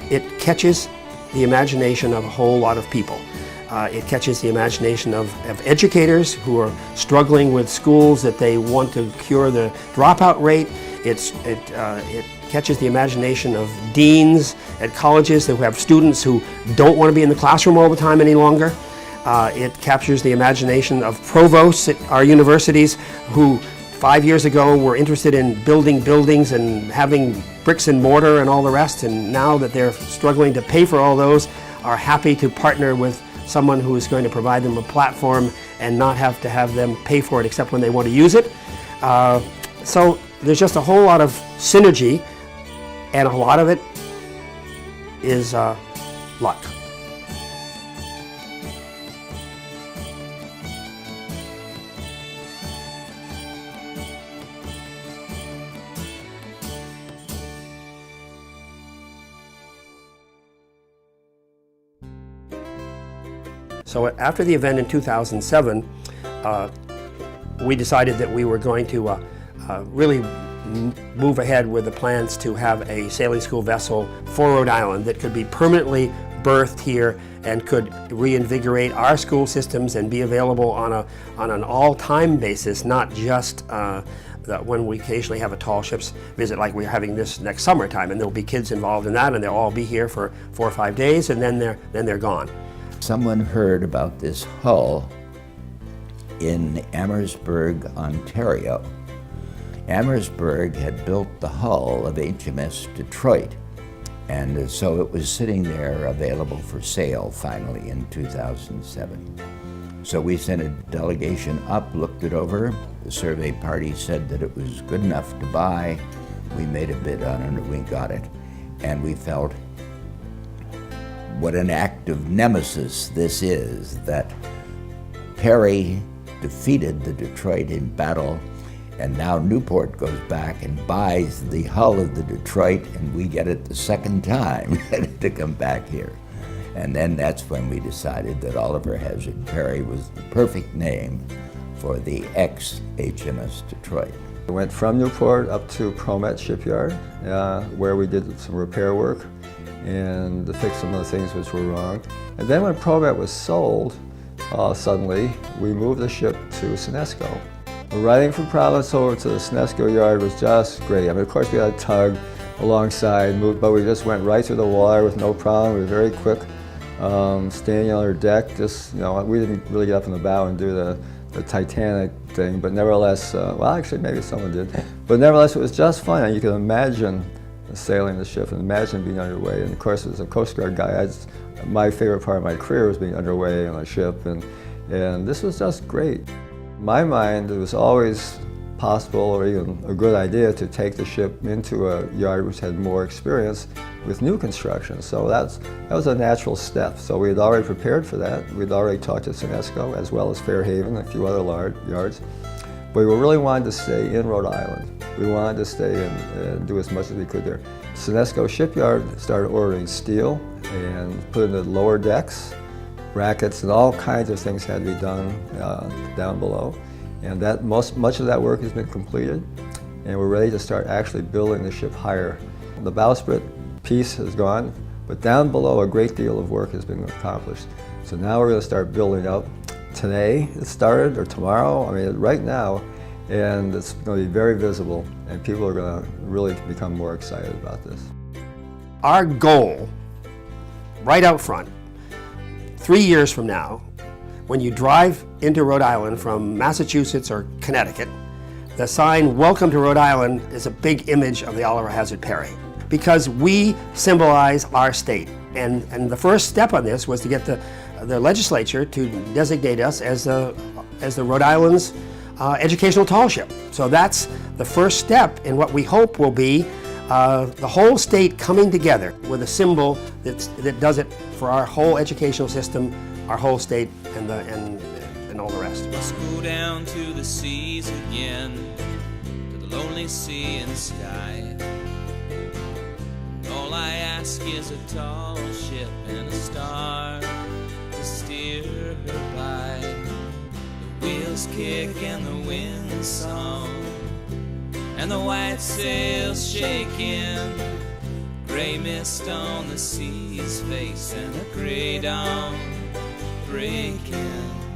it catches the imagination of a whole lot of people. It catches the imagination of educators who are struggling with schools that they want to cure the dropout rate. It catches the imagination of deans at colleges who have students who don't want to be in the classroom all the time any longer. It captures the imagination of provosts at our universities who 5 years ago were interested in building buildings and having bricks and mortar and all the rest, and now that they're struggling to pay for all those, are happy to partner with someone who is going to provide them a platform and not have to have them pay for it except when they want to use it. So there's just a whole lot of synergy, and a lot of it is luck. So after the event in 2007, we decided that we were going to really move ahead with the plans to have a sailing school vessel for Rhode Island that could be permanently berthed here and could reinvigorate our school systems and be available on an all-time basis, not just when we occasionally have a tall ships visit like we're having this next summertime, and there'll be kids involved in that, and they'll all be here for 4 or 5 days, and then they're gone. Someone heard about this hull in Amherstburg, Ontario. Amherstburg had built the hull of HMS Detroit, and so it was sitting there available for sale finally in 2007. So we sent a delegation up, looked it over. The survey party said that it was good enough to buy. We made a bid on it, and we got it, and we felt what an act of nemesis this is, that Perry defeated the Detroit in battle, and now Newport goes back and buys the hull of the Detroit, and we get it the second time to come back here. And then that's when we decided that Oliver Hazard Perry was the perfect name for the ex-HMS Detroit. We went from Newport up to Promet Shipyard, where we did some repair work and to fix some of the things which were wrong. And then when Promet was sold, suddenly we moved the ship to Senesco. Riding from Providence over to the Senesco yard was just great. I mean, of course we had a tug alongside, but we just went right through the water with no problem. We were very quick, standing on our deck. Just, you know, we didn't really get up in the bow and do the Titanic thing, but nevertheless, well, actually maybe someone did. But nevertheless, it was just fun, and you can imagine sailing the ship and imagine being underway. And of course, as a Coast Guard guy, my favorite part of my career was being underway on a ship, and this was just great. In my mind, it was always possible or even a good idea to take the ship into a yard which had more experience with new construction. So that was a natural step. So we had already prepared for that. We'd already talked to Senesco as well as Fairhaven, a few other yards. But we really wanted to stay in Rhode Island. We wanted to stay and do as much as we could there. Senesco Shipyard started ordering steel and put in the lower decks, brackets, and all kinds of things had to be done down below. And that much of that work has been completed, and we're ready to start actually building the ship higher. The bowsprit piece has gone, but down below a great deal of work has been accomplished. So now we're going to start building up. Today it started, or tomorrow, I mean right now, and it's going to be very visible, and people are going to really become more excited about this. Our goal, right out front, 3 years from now, when you drive into Rhode Island from Massachusetts or Connecticut, the sign "Welcome to Rhode Island" is a big image of the Oliver Hazard Perry, because we symbolize our state. And the first step on this was to get the legislature to designate us as the Rhode Island's educational tall ship. So that's the first step in what we hope will be the whole state coming together with a symbol that does it for our whole educational system, our whole state, and all the rest. Let's go down to the seas again, to the lonely sea and sky. And all I ask is a tall ship and a star to steer her by. The wheels kick and the wind song, and the white sails shaking, gray mist on the sea's face and a gray dawn breaking.